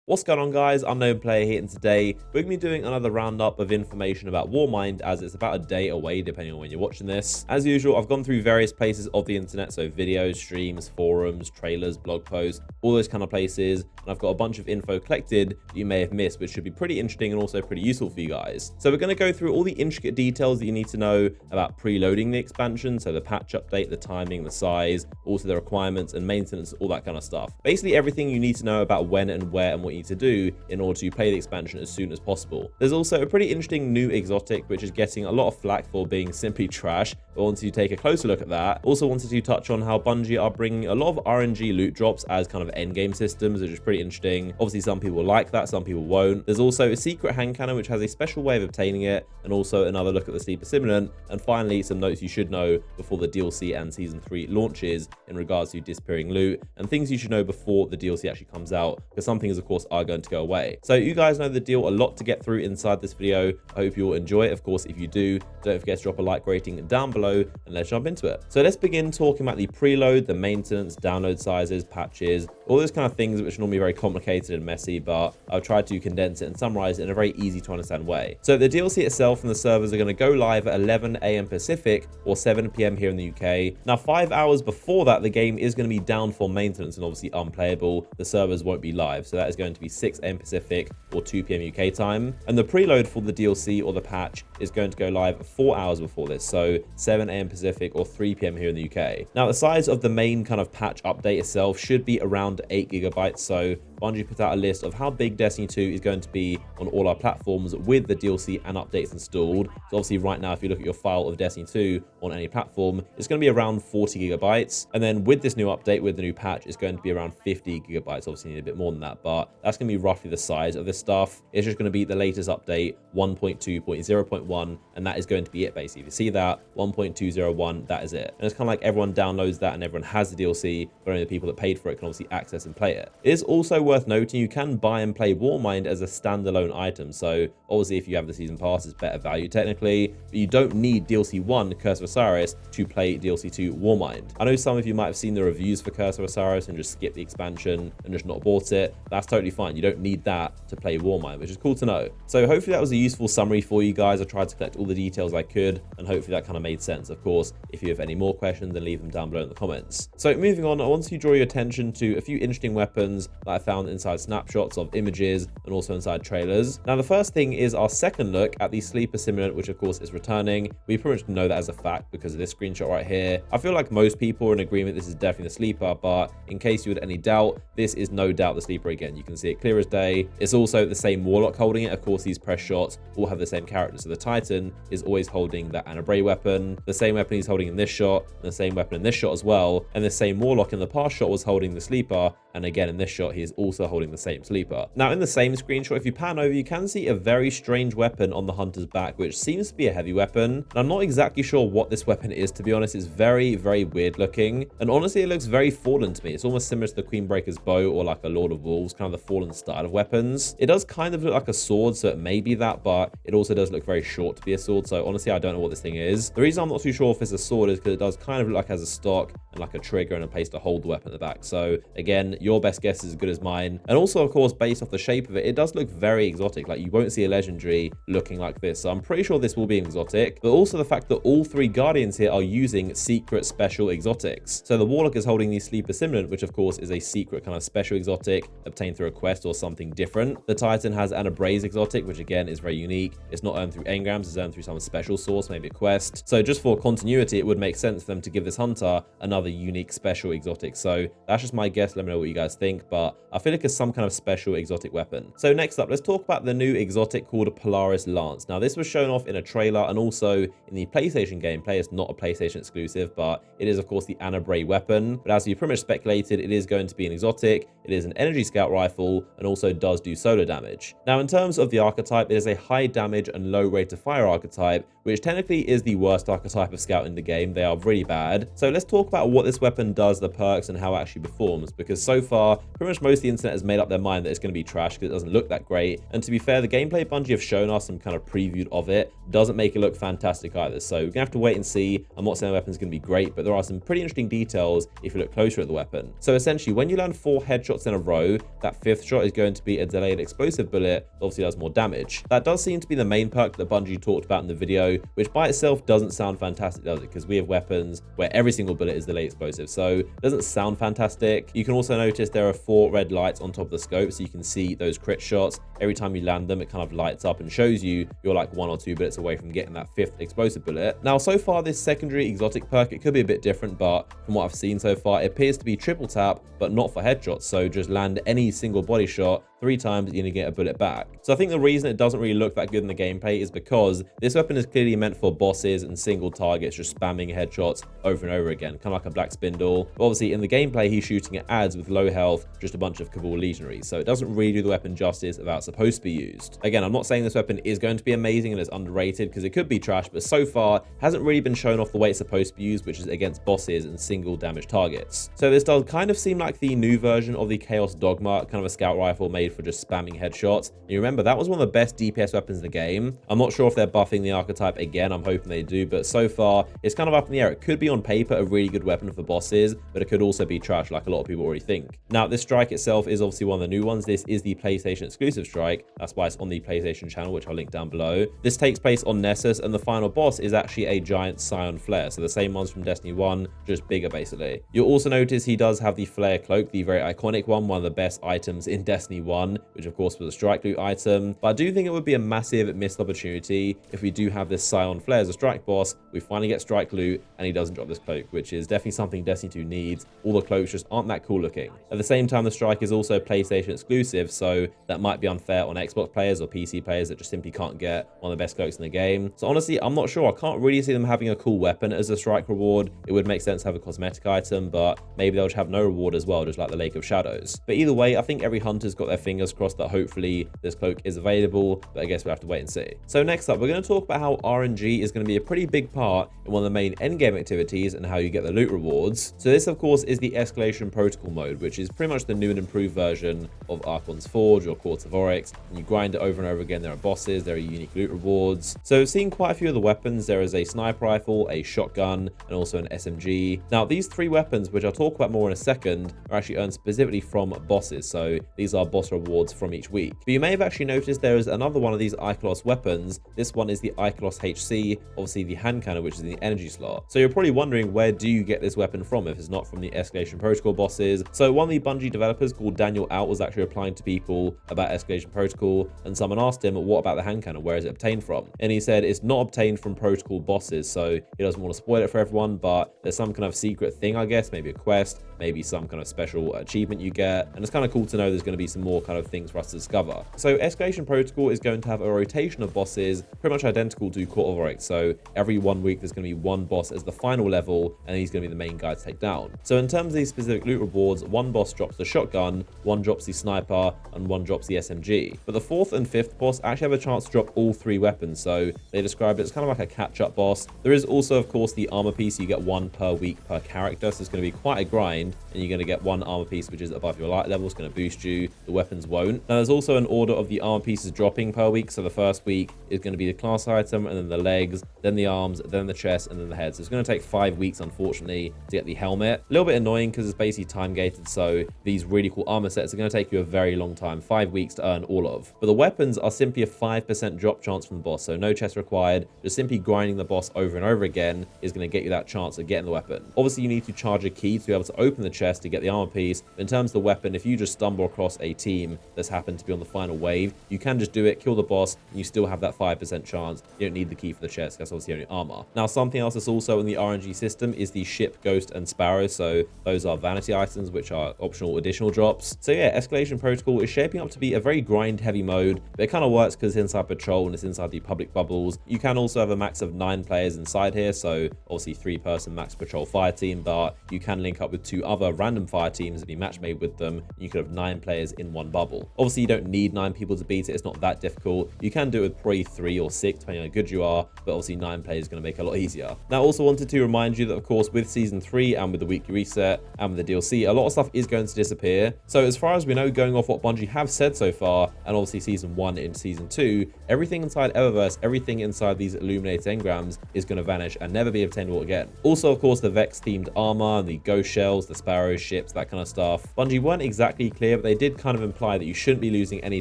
What's going on, guys? Unknown Player here, and today we're going to be doing another roundup of information about Warmind, as it's about a day away depending on when you're watching this. As usual, I've gone through various places of the internet, so videos, streams, forums, trailers, blog posts, all those kind of places, and I've got a bunch of info collected that you may have missed, which should be pretty interesting and also pretty useful for you guys. So we're going to go through all the intricate details that you need to know about preloading the expansion, so the patch update, the timing, the size, also the requirements and maintenance, all that kind of stuff. Basically everything you need to know about when and where and what you need to do in order to play the expansion as soon as possible. There's also a pretty interesting new exotic which is getting a lot of flack for being simply trash, but I wanted to take a closer look at that. Also wanted to touch on how Bungie are bringing a lot of RNG loot drops as kind of endgame systems, which is pretty interesting. Obviously some people like that, some people won't. There's also a secret hand cannon which has a special way of obtaining it, and also another look at the sleeper simulant, and finally some notes you should know before the DLC and season 3 launches in regards to disappearing loot, and things you should know before the DLC actually comes out, because some things of course are going to go away. So you guys know the deal, a lot to get through inside this video. I hope you will enjoy it. Of course, if you do, don't forget to drop a like rating down below, and let's jump into it. So let's begin talking about the preload, the maintenance, download sizes, patches, all those kind of things which are normally very complicated and messy, but I've tried to condense it and summarize it in a very easy to understand way. So the DLC itself and the servers are going to go live at 11 AM Pacific or 7 PM here in the UK. Now 5 hours before that, the game is going to be down for maintenance and obviously unplayable. The servers won't be live, so that is going to be 6 AM Pacific or 2 PM UK time. And the preload for the DLC or the patch is going to go live 4 hours before this, so 7 AM Pacific or 3 PM here in the UK. Now the size of the main kind of patch update itself should be around 8 gigabytes. So Bungie put out a list of how big Destiny 2 is going to be on all our platforms with the DLC and updates installed. So obviously right now, if you look at your file of Destiny 2 on any platform, it's going to be around 40 gigabytes. And then with this new update, with the new patch, it's going to be around 50 gigabytes. Obviously you need a bit more than that, but that's going to be roughly the size of this stuff. It's just going to be the latest update, 1.2.0.1, and that is going to be it basically. If you see that, 1.201, that is it. And it's kind of like everyone downloads that and everyone has the DLC, but only the people that paid for it can obviously access and play it. It is also worth noting you can buy and play Warmind as a standalone item. So obviously if you have the season pass, it's better value technically, but you don't need DLC 1 Curse of Osiris to play DLC 2 Warmind. I know some of you might have seen the reviews for Curse of Osiris and just skip the expansion and just not bought it. That's totally fine. You don't need that to play Warmind, which is cool to know. So hopefully that was a useful summary for you guys. I tried to collect all the details I could, and hopefully that kind of made sense. Of course, if you have any more questions, then leave them down below in the comments. So moving on, I want to draw your attention to a few interesting weapons that I found inside snapshots of images and also inside trailers. Now the first thing is our second look at the sleeper simulant, which of course is returning. We pretty much know that as a fact because of this screenshot right here. I feel like most people are in agreement this is definitely the sleeper, but in case you had any doubt, this is no doubt the sleeper again. You can see it clear as day. It's also the same warlock holding it. Of course, these press shots all have the same character. So the Titan is always holding that Anabray weapon, the same weapon he's holding in this shot, and the same weapon in this shot as well, and the same warlock in the past shot was holding the sleeper, and again in this shot he is also holding the same sleeper. Now in the same screenshot, if you pan over, you can see a very strange weapon on the hunter's back, which seems to be a heavy weapon. And I'm not exactly sure what this weapon is, to be honest. It's very, very weird looking, and honestly it looks very Fallen to me. It's almost similar to the Queenbreaker's bow or like a Lord of Wolves, kind of the Fallen style of weapons. It does kind of look like a sword, so it may be that, but it also does look very short to be a sword. So honestly I don't know what this thing is. The reason I'm not too sure if it's a sword is because it does kind of look like it has a stock and like a trigger and a place to hold the weapon at the back. So again, your best guess is as good as mine. And also of course, based off the shape of it, it does look very exotic. Like you won't see a legendary looking like this, so I'm pretty sure this will be an exotic. But also the fact that all 3 guardians here are using secret special exotics. So the warlock is holding the sleeper simulant, which of course is a secret kind of special exotic obtained through a quest or something different. The Titan has an Abrase exotic, which again is very unique. It's not earned through engrams, it's earned through some special source, maybe a quest. So just for continuity, it would make sense for them to give this hunter another unique special exotic. So that's just my guess. Let me know what you guys think, but I feel like it's some kind of special exotic weapon. So next up, let's talk about the new exotic called Polaris Lance. Now this was shown off in a trailer and also in the PlayStation gameplay. It's not a PlayStation exclusive, but it is of course the Anabray weapon. But as you pretty much speculated, it is going to be an exotic. It is an energy scout rifle and also does do solar damage. Now in terms of the archetype, it is a high damage and low rate of fire archetype, which technically is the worst archetype archetype of scout in the game. They are really bad. So let's talk about what this weapon does, the perks, and how it actually performs, because so far, pretty much most of the internet has made up their mind that it's going to be trash because it doesn't look that great. And to be fair, the gameplay Bungie have shown us some kind of previewed of it doesn't make it look fantastic either. So we're going to have to wait and see. I'm not saying the weapon's going to be great, but there are some pretty interesting details if you look closer at the weapon. So essentially, when you land 4 headshots in a row, that 5th shot is going to be a delayed explosive bullet that obviously does more damage. That does seem to be the main perk that Bungie talked about in the video, which by itself doesn't sound fantastic, does it? Because we have weapons where every single bullet is delayed explosive, so it doesn't sound fantastic. You can also notice there are 4 red lights on top of the scope, so you can see those crit shots. Every time you land them, it kind of lights up and shows you you're like 1 or 2 bullets away from getting that 5th explosive bullet. Now, so far, this secondary exotic perk, it could be a bit different, but from what I've seen so far, it appears to be triple tap, but not for headshots. So just land any single body shot 3 times, you're going to get a bullet back. So I think the reason it doesn't really look that good in the gameplay is because this weapon is clearly meant for bosses and single targets, just spamming headshots over and over again, kind of like a Black Spindle. But obviously, in the gameplay, he's shooting at ads with low health, just a bunch of Cabal legionaries. So it doesn't really do the weapon justice of how it's supposed to be used. Again, I'm not saying this weapon is going to be amazing and it's underrated, because it could be trash, but so far, hasn't really been shown off the way it's supposed to be used, which is against bosses and single damage targets. So this does kind of seem like the new version of the Chaos Dogma, kind of a scout rifle made for just spamming headshots. And you remember, that was one of the best DPS weapons in the game. I'm not sure if they're buffing the archetype again. I'm hoping they do, but so far, it's kind of up in the air. It could be on paper a really good weapon for bosses, but it could also be trash like a lot of people already think. Now, this strike itself is obviously one of the new ones. This is the PlayStation exclusive strike. That's why it's on the PlayStation channel, which I'll link down below. This takes place on Nessus, and the final boss is actually a giant Scion Flare. So the same ones from Destiny 1, just bigger basically. You'll also notice he does have the Flare Cloak, the very iconic one of the best items in Destiny 1, which of course was a strike loot item. But I do think it would be a massive missed opportunity if we do have this Scion Flare as a strike boss, we finally get strike loot, and he doesn't drop this cloak, which is definitely something Destiny 2 needs. All the cloaks just aren't that cool looking. At the same time, the strike is also PlayStation exclusive, so that might be unfair on Xbox players or PC players that just simply can't get one of the best cloaks in the game. So honestly, I'm not sure. I can't really see them having a cool weapon as a strike reward. It would make sense to have a cosmetic item, but maybe they'll just have no reward as well, just like the Lake of Shadows. But either way, I think every hunter's got their fingers crossed that hopefully this cloak is available, but I guess we'll have to wait and see. So next up, we're going to talk about how RNG is going to be a pretty big part in one of the main endgame activities and how you get the loot rewards. So this, of course, is the Escalation Protocol mode, which is pretty much the new and improved version of Archon's Forge or Courts of Oryx. And you grind it over and over again. There are bosses, there are unique loot rewards. So we've seen quite a few of the weapons. There is a sniper rifle, a shotgun, and also an SMG. Now, these 3 weapons, which I'll talk about more in a second, are actually earned specifically from bosses. So these are boss rewards from each week. But you may have actually noticed there is another one of these Icolos weapons. This one is the Icolos HC, obviously the hand cannon, which is in the energy slot. So you're probably wondering, where do you get this weapon from if it's not from the Escalation Protocol bosses? So one of the Bungie developers called Daniel Out was actually replying to people about Escalation Protocol, and someone asked him, what about the hand cannon? Where is it obtained from? And he said it's not obtained from Protocol bosses, so he doesn't want to spoil it for everyone, but there's some kind of secret thing, I guess, maybe a quest, maybe some kind of special achievement you get, and it's kind of cool to know there's going to be some more kind of things for us to discover. So Escalation Protocol is going to have a rotation of bosses pretty much identical to Court of Oryx. So every 1 week there's going to be one boss as the final level, and he's going to be the main guy to take down. So in terms of these specific loot rewards, one boss drops the shotgun, one drops the sniper, and one drops the SMG. But the 4th and 5th boss actually have a chance to drop all 3 weapons, so they describe it as kind of like a catch-up boss. There is also, of course, the armor piece. You get 1 per week per character, so it's going to be quite a grind, and you're going to get 1 armor piece which is above your light level. It's going to boost you. The weapons won't. Now, there's also an order of the armor pieces dropping per week, so the first week is going to be the class item, and then the legs, then the arms, then the chest, and then the head. So it's going to take 5 weeks, unfortunately, to get the helmet. A little bit annoying because it's basically time gated, so these really cool armor sets are going to take you a very long time, 5 weeks to earn all of. But the weapons are simply a 5% drop chance from the boss, so no chest required. Just simply grinding the boss over and over again is going to get you that chance of getting the weapon. Obviously, you need to charge a key to be able to open the chest to get the armor piece. But in terms of the weapon, if you just stumble across a team that's happened to be on the final wave, you can just do it, kill the boss, and you still have that 5% chance. You don't need the key for the chest. That's obviously only armor. Now, something else that's also in the RNG system is the ship, ghost, and sparrow. So those are vanity items, which are optional additional drops. So yeah, Escalation Protocol is shaping up to be a very grind heavy mode, but it kind of works because it's inside patrol and it's inside the public bubbles. You can also have a max of 9 players inside here, so obviously 3-person max patrol fire team, but you can link up with 2 other random fire teams and be match made with them. You could have 9 players in one one bubble. Obviously, you don't need 9 people to beat it. It's not that difficult. You can do it with probably 3 or 6, depending on how good you are, but obviously 9 players is going to make it a lot easier. Now, I also wanted to remind you that, of course, with Season 3 and with the weekly reset and with the DLC, a lot of stuff is going to disappear. So as far as we know, going off what Bungie have said so far, and obviously Season 1 and Season 2, everything inside Eververse, everything inside these illuminated engrams is going to vanish and never be obtainable again. Also, of course, the Vex-themed armor and the ghost shells, the Sparrow ships, that kind of stuff. Bungie weren't exactly clear, but they did kind of imply that you shouldn't be losing any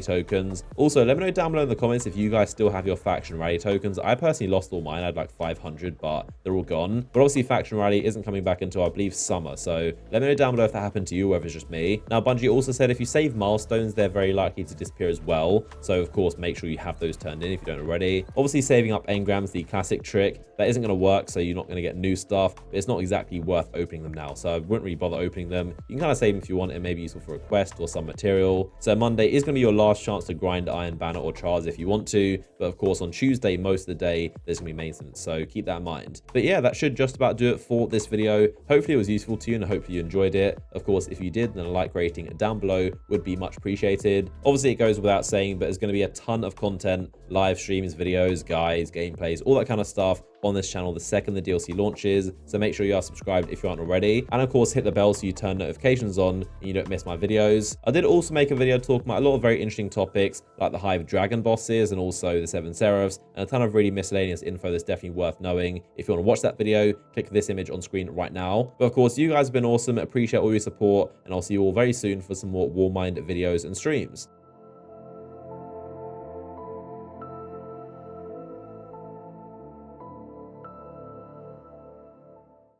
tokens. Also, let me know down below in the comments if you guys still have your Faction Rally tokens. I personally lost all mine. I had like 500, but they're all gone. But obviously, Faction Rally isn't coming back until, I believe, summer. So let me know down below if that happened to you, or if it's just me. Now, Bungie also said if you save milestones, they're very likely to disappear as well. So, of course, make sure you have those turned in if you don't already. Obviously, saving up engrams, the classic trick, that isn't going to work, so you're not going to get new stuff, but it's not exactly worth opening them now. So I wouldn't really bother opening them. You can kind of save them if you want. It may be useful for a quest or some material. So Monday is going to be your last chance to grind Iron Banner or Charge if you want to. But of course, on Tuesday, most of the day, there's going to be maintenance. So keep that in mind. But yeah, that should just about do it for this video. Hopefully it was useful to you and hopefully you enjoyed it. Of course, if you did, then a like rating down below would be much appreciated. Obviously, it goes without saying, but there's going to be a ton of content, live streams, videos, guides, gameplays, all that kind of stuff on this channel the second the DLC launches. So make sure you are subscribed if you aren't already. And of course, hit the bell so you turn notifications on and you don't miss my videos. I did also make a video talking about a lot of very interesting topics like the Hive Dragon bosses and also the 7 Seraphs and a ton of really miscellaneous info that's definitely worth knowing. If you want to watch that video, click this image on screen right now. But of course, you guys have been awesome. Appreciate all your support and I'll see you all very soon for some more Warmind videos and streams.